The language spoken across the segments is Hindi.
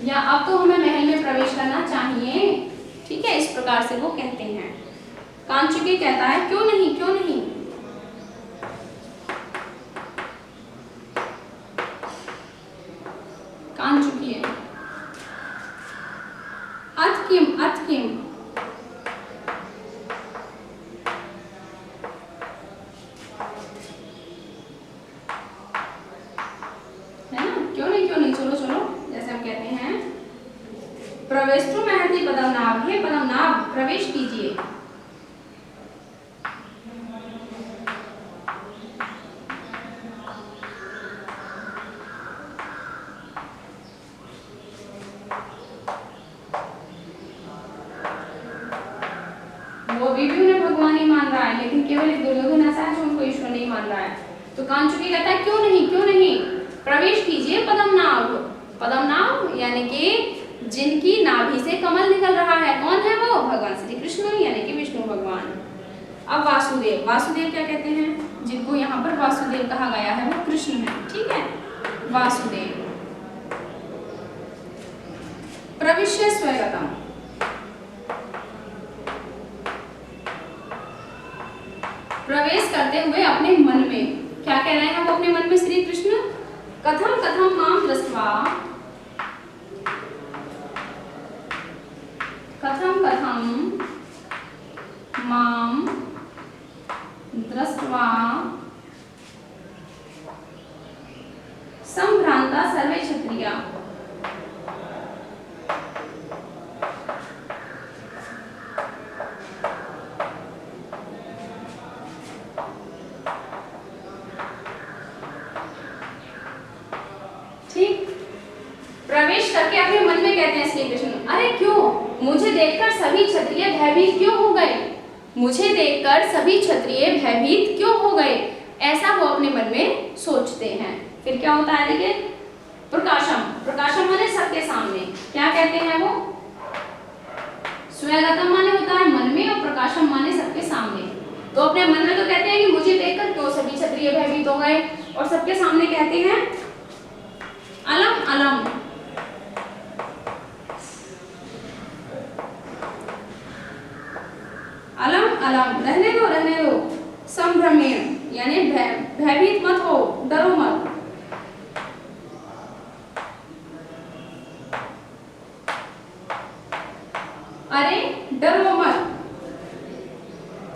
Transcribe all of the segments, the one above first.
या अब तो हमें महल में प्रवेश करना चाहिए। ठीक है, इस प्रकार से वो कहते हैं। कांचुकी कहता है क्यों नहीं, क्यों नहीं। कांचुकी है अथ किम, अथ किम। है ना, क्यों नहीं, क्यों नहीं, चलो चलो। जैसे हम कहते हैं प्रवेष्टु महर्षि पद्मनाभ, हे पद्मनाभ प्रवेश कीजिए। वो भी उन्हें भगवान ही मान रहा है, लेकिन केवल एक दुर्योधन ऐसा है जो उनको ईश्वर नहीं मान रहा है। तो कांचुकी कहता है क्यों नहीं, क्यों नहीं, प्रवेश कीजिए पद्मनाभ। पद्मनाभ यानी कि जिनकी नाभि से कमल निकल रहा है, कौन है वो? भगवान श्री कृष्ण यानी कि विष्णु भगवान। अब वासुदेव, वासुदेव क्या कहते हैं? जिनको यहाँ पर वासुदेव कहा गया है वो कृष्ण है। ठीक है, वासुदेव। प्रविश्य स्वगतम, प्रवेश करते हुए अपने मन में। क्या कह रहे हैं वो अपने मन में श्री कृष्ण? कथम कथम माम दृष्ट्वा, कथम कथम माम दृष्ट्वा संभ्रांता सर्वे क्षत्रिया। ठीक, प्रवेश करके अपने मन में कहते हैं श्री कृष्ण, अरे क्यों मुझे देखकर सभी क्षत्रिय भयभीत क्यों हो गए? मुझे देखकर सभी क्षत्रिय भयभीत क्यों हो गए? ऐसा वो अपने मन में सोचते हैं। फिर क्या होता है देखिए, प्रकाशम, प्रकाशम माने सबके सामने। क्या कहते हैं वो? स्वगतम माने होता है मन में, और प्रकाशम माने सबके सामने। तो अपने मन में तो कहते हैं कि मुझे देखकर क्यों सभी क्षत्रिय भयभीत हो गए, और सबके सामने कहते हैं अलम अलम। अलम अलम, रहने दो, रहने दो। संभ्रमेण यानी भयभीत मत हो, डरो मत। अरे डरो मत।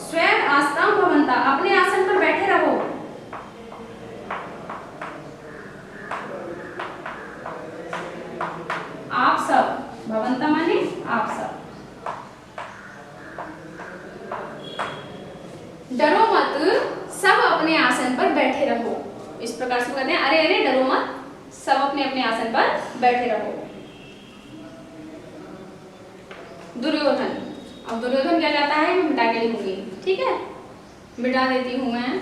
स्वयं आस्ताम भवंता, अपने आसन पर बैठे रहो। आप सब, भवंता माने आप सब। डरो मत, सब अपने आसन पर बैठे रहो। इस प्रकार से कहते हैं, अरे अरे डरो मत, सब अपने अपने आसन पर बैठे रहो। दुर्योधन, अब दुर्योधन क्या कहता है, मैं मिटा के लिखूंगी। ठीक है, मिटा देती हूं मैं।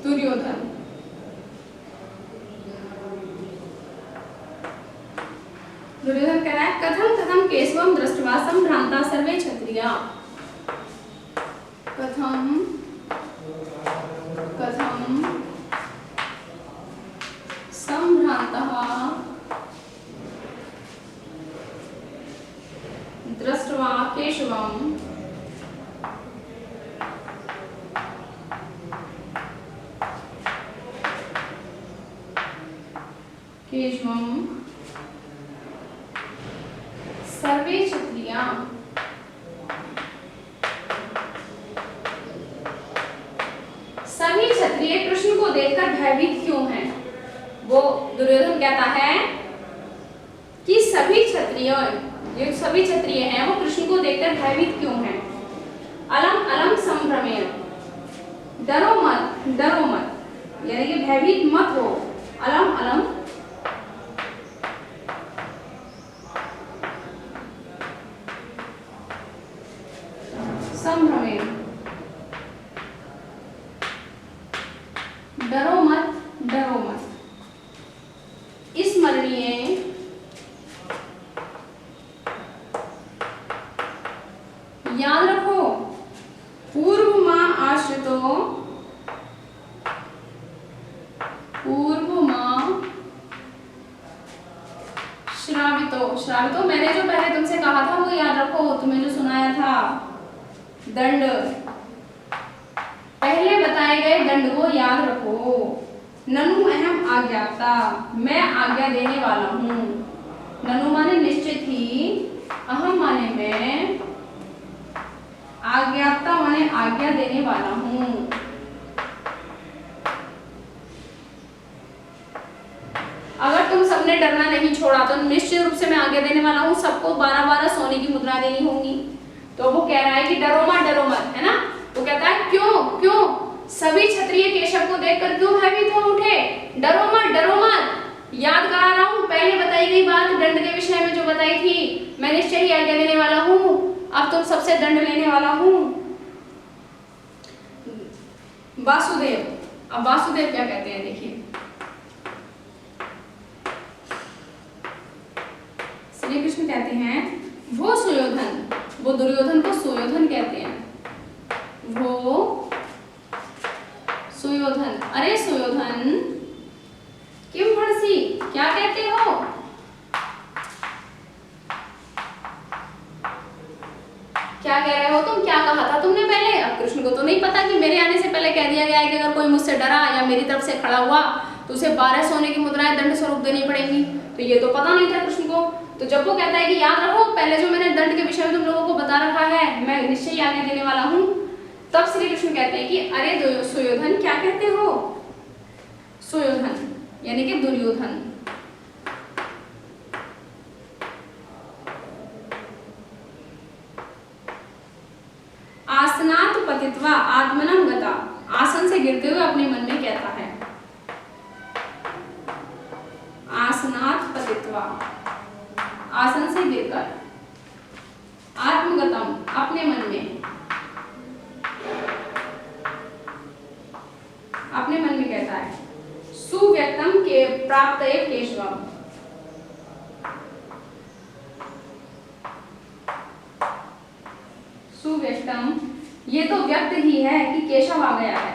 दुर्योधन, दुर्योधन कह रहा है कथम कथम केशवम दृष्ट्वा संभ्रांता सर्वे क्षत्रिया। कथम कथम संभ्रांतः दृष्ट्वा केशवम केशवम सर्वे क्षत्रिया। सभी क्षत्रिय कृष्ण को देखकर भयभीत क्यों हैं? वो दुर्योधन कहता है कि सभी क्षत्रिय, जो सभी क्षत्रिय हैं वो कृष्ण को देखकर भयभीत क्यों हैं? अलम अलम संभ्रमेण, डरो मत, डरो मत, यानी कि भयभीत मत हो। अलम अलम श्रावितो, श्रावितो मैंने जो पहले तुमसे कहा था वो याद रखो, तुम्हें जो सुनाया था दंड, पहले बताए गए दंड को याद रखो। ननु अहम आज्ञाता, मैं आज्ञा देने वाला हूँ। ननु माने निश्चित ही, अहम माने मैं, आज्ञाता माने आज्ञा देने वाला हूँ। अगर तुम सबने डरना नहीं छोड़ा तो निश्चित रूप से मैं आज्ञा देने वाला हूँ, सबको 12-12 सोने की मुद्रा देनी होगी। तो वो कह रहा है कि डरो मत, है ना। वो कहता है क्यों सभी क्षत्रिय केशव को देखकर क्यों भयभीत हो उठे, डरो मत, याद करा रहा हूँ पहले बताई गई बात दंड के विषय में जो बताई थी, मैं निश्चय ही आज्ञा देने वाला हूँ, अब तुम सबसे दंड लेने वाला हूँ। वासुदेव, अब वासुदेव क्या कहते हैं देखिए, श्री कृष्ण कहते हैं वो सुयोधन, वो दुर्योधन को सुयोधन कहते हैं, वो सुयोधन, अरे सुयोधन किम भड़सी, क्या कहते हो, क्या कह रहे हो तुम, क्या कहा था तुमने पहले। अब कृष्ण को तो नहीं पता कि मेरे आने से पहले कह दिया गया है कि अगर कोई मुझसे डरा या मेरी तरफ से खड़ा हुआ तो उसे 12 सोने की मुद्राएं दंड स्वरूप देनी पड़ेंगी, तो ये तो पता नहीं था कृष्ण को। तो जब वो कहता है कि याद रखो पहले जो मैंने दंड के विषय में तुम लोगों को बता रखा है, मैं निश्चय ही आज्ञा देने वाला हूँ, तब श्री कृष्ण कहते हैं कि अरे सुयोधन क्या कहते हो, सुयोधन यानी कि दुर्योधन। आसनात पतित्वा आत्मनम गता, आसन से गिरते हुए अपने मन में कहता है, आसनात पतित्वा, आसन से गिरकर, आत्मगतम अपने मन में, अपने मन में कहता है, सुव्यक्तम के प्राप्त केशवम, सुव्यक्तम ये तो व्यक्त ही है कि केशव आ गया है,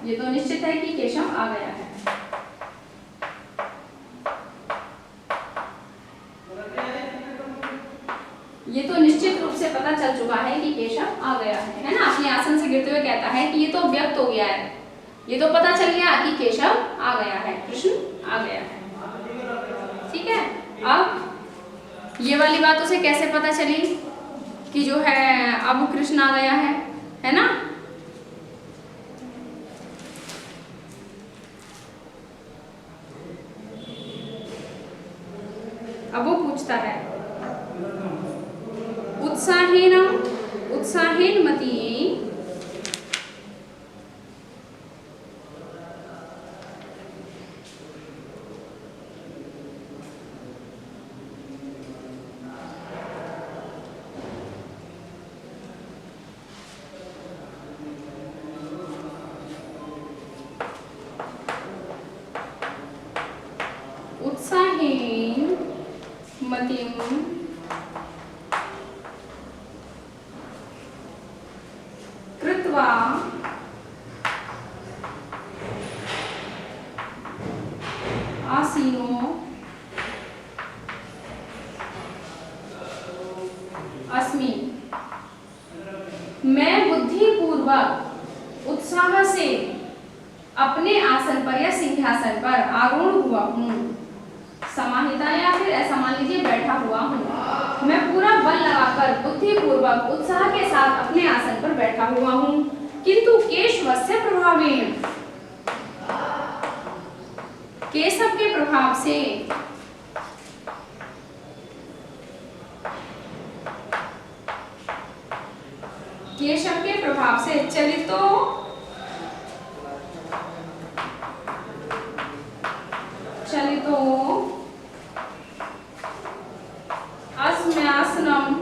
ये तो निश्चित है कि केशव आ गया है। ये तो निश्चित रूप से पता चल चुका है कि केशव आ गया है ना। अपने आसन से गिरते हुए कहता है कि ये तो व्यक्त हो गया है, ये तो पता चल गया कि केशव आ गया है, कृष्ण आ गया है। ठीक है, अब ये वाली बात उसे कैसे पता चली कि जो है अब कृष्ण आ गया है ना। अब वो पूछता है, उत्साहेन मति मतिम कृत्वा आसीनो अस्मि, मैं बुद्धिपूर्वक उत्साह से अपने आसन पर या सिंहासन पर आरूढ़ हुआ हूँ, समाहिता या फिर ऐसा मान लीजिए बैठा हुआ हूँ। मैं पूरा बल लगाकर बुद्धिपूर्वक उत्साह के साथ अपने आसन पर बैठा हुआ हूँ, किंतु केशवस्य प्रभावेन, केशव के प्रभाव से, केशव के प्रभाव से चलितो अस्म्यासन